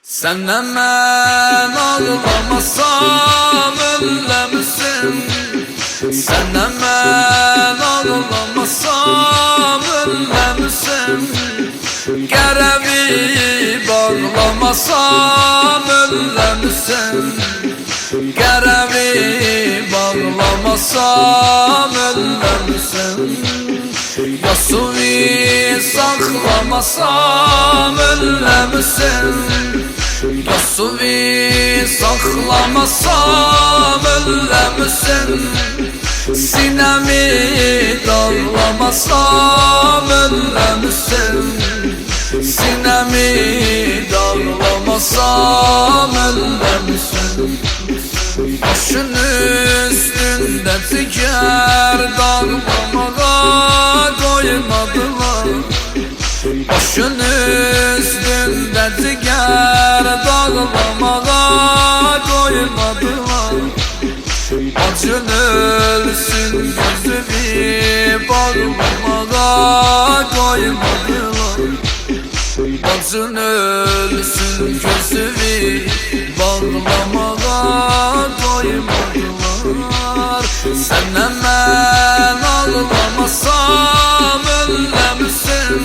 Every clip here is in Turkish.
Senden ben ağlamasam öllemişsin. Senden ben ağlamasam öllemişsin. Gerevi bağlamasam öllemişsin. Gerevi bağlamasam öllemişsin. Yasuvi saklamasam öllemişsin. Yasuvi saklamasam öllemişsin. Sinemi dağlamasam öllemişsin. Sinemi dağlamasam öllemişsin. Başın üstünde tiker dağlamaya koymadılar. Başın üstünde tiker dağlamaya koymadılar. Acın ölsün gözümü bağlamaya koymadılar. Acın ölsün gözümü bağlamaya koymadılar. Senden ben ağlamasam öllemişsin.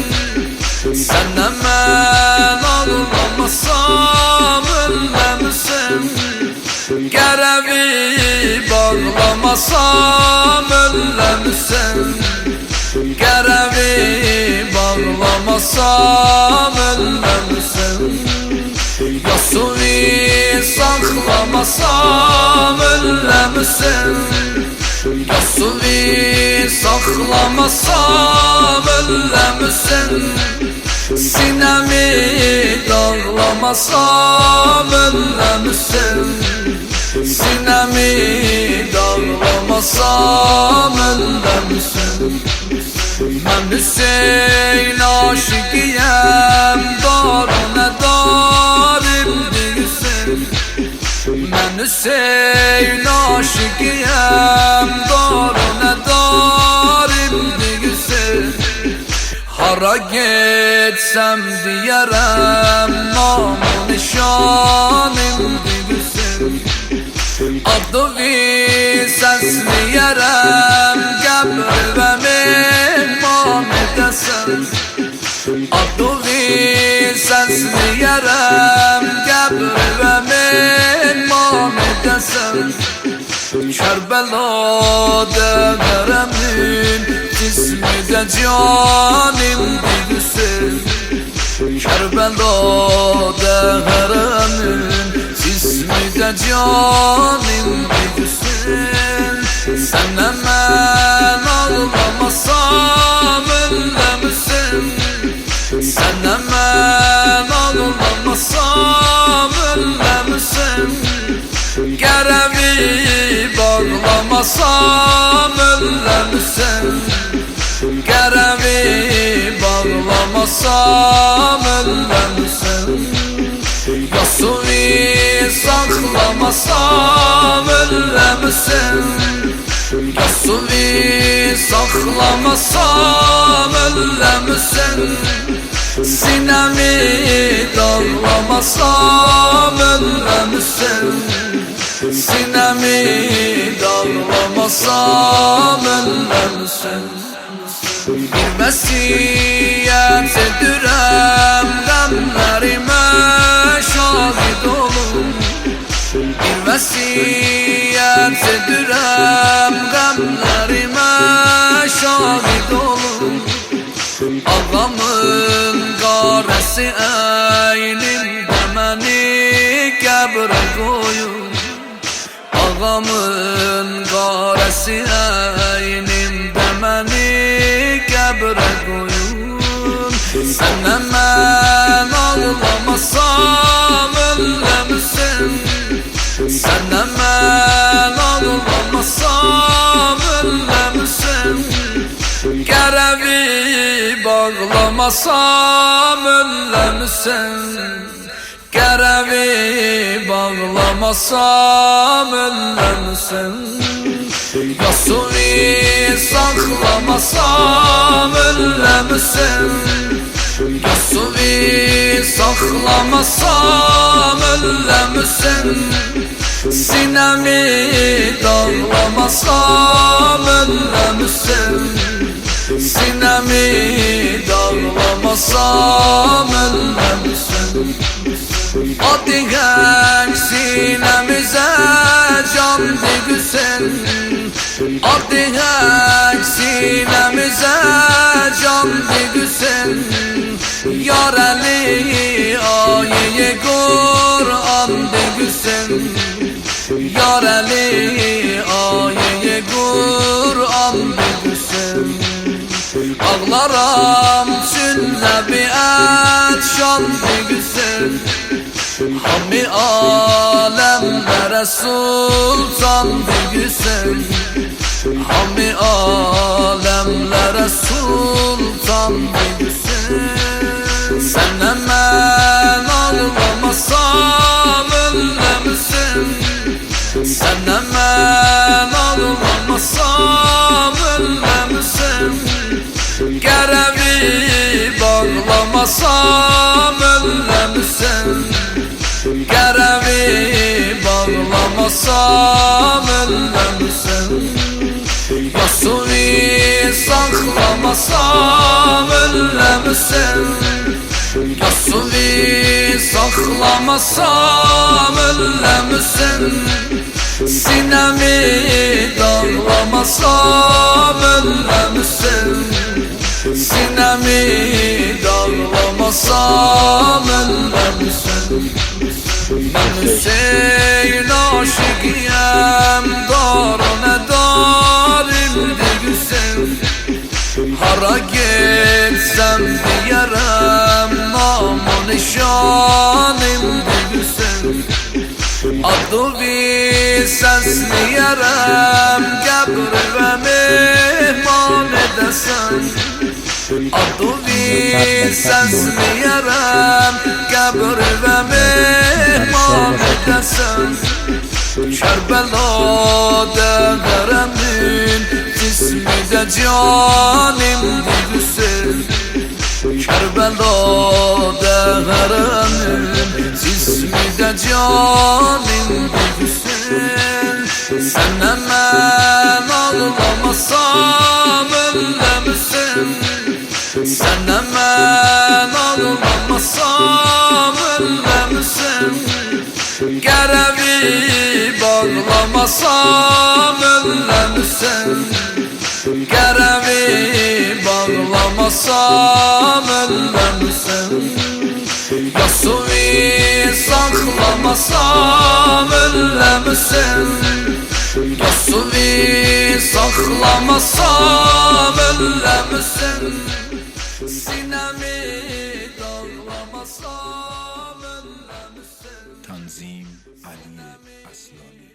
Senden ben ağlamasam öllemişsin. Gerevi bağlamasam öllemişsin. Gerevi bağlamasam öllemişsin. Yasuvi saklamasam öllemişsin. Yasuvi saklamasam öllemişsin. Sinemi dağlamasam öllemişsin. Sinemi dağlamasam öllemişsin. Ben Hüseyin aşıkıyım, darına darim değilsin. Ben Hüseyin aşıkıyım, darına darim değilsin. Hara geçsem diyerem, namı nişanım değilsin. Adı bir sesleyerem, gebrime iman edesin. Adı bir sesleyerem, gebrime iman edesin. Kerbela'da veremin, cismi de canım değilsin. Kerbela'da veremin, cismi de canım değilsin. Senden ben ağlamasam öllemişsin. Senden ben ağlamasam öllemişsin. Gerevi bağlamasam öllemişsin. Gerevi bağlamasam öllemişsin. Yasuvi saklamasam öllemişsin. Yasuvi saklamasam öllemişsin. Sinemi dağlamasam öllemişsin. Sinemi dağlamasam öllemişsin. Bir vesiyet edirem, gamlerime şahit olun. Bir vesiyet edirem, gamlerime şahit olun. Ağamın garesi eynimde beni kebre koyun. Ağamın garesi eynimde beni kebre koyun. Senden ben ağlamasam öllemişsin. Senden ben ağlamasam öllemişsin. Gerevi bağlamasam öllemişsin. Gerevi bağlamasam öllemişsin. Yasuvi saklamasam öllemişsin. Yasuvi saklamasam öllemişsin. Sinemi dağlamasam öllemişsin. Sinemi dağlamasam öllemişsin. Adigen sinemize can digüsen. Adigen sinemize can digüsen. Yar Ali ayeye Kur'an digüsen. Yar Ali ayeye Kur'an digüsen. Ağlaram sünne biat şan digüsen. Hammi alemlere sultan digüsen. Hammi alemlere sultan digüsen. Senden ben ağlamasam öllemişsin. Senden ben ağlamasam öllemişsin. Gerevi bağlamasam öllemişsin. Gerevi bağlamasam öllemişsin. Yasuvi saklamasam öllemişsin. Yasuvi saklamasam öllemişsin. Sinemi dağlamasam öllemişsin. Sinemi dağlamasam öllemişsin. Ben Hüseyin aşıkıyım, darına darim digüsen. Hara gitsem diyerim, namı nişanim digüsen. Adı bir sesliyerim, kabri ve mehman edesen. Adı bir sesliyerim, kabri ve mehman edesen. Kerbela'da Kerem'in cismi de canim digüsen. Kerbela'da Kerem'in cismi de canim digüsen. Senden ben ağlamasam öllemişsin. Senden ben ağlamasam öllemişsin. Gerevi bağlamasam öllemişsin. Gerevi bağlamasam öllemişsin. Yasuvi saklamasam öllemişsin. Yasuvi saklamasam öllemişsin. Sinemi dağlamasam öllemişsin. Tanzim Ali Aslani.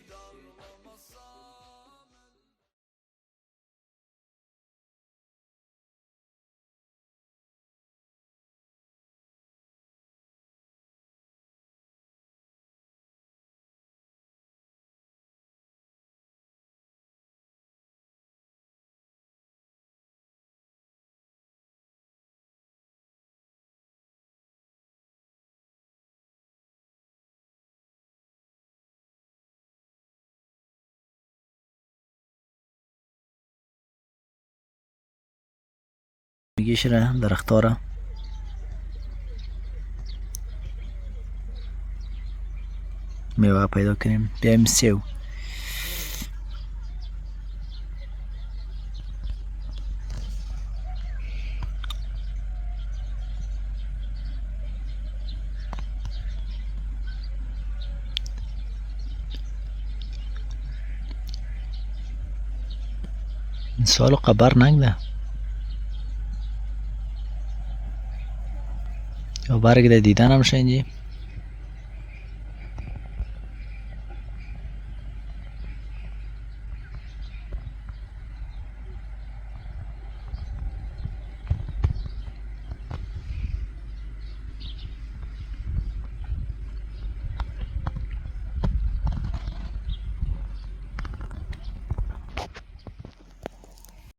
میگیشه درختارا میوه پیدا کنیم بیایم سیو این سوالو قبر نگده یا برگ ده دیدن هم شنجی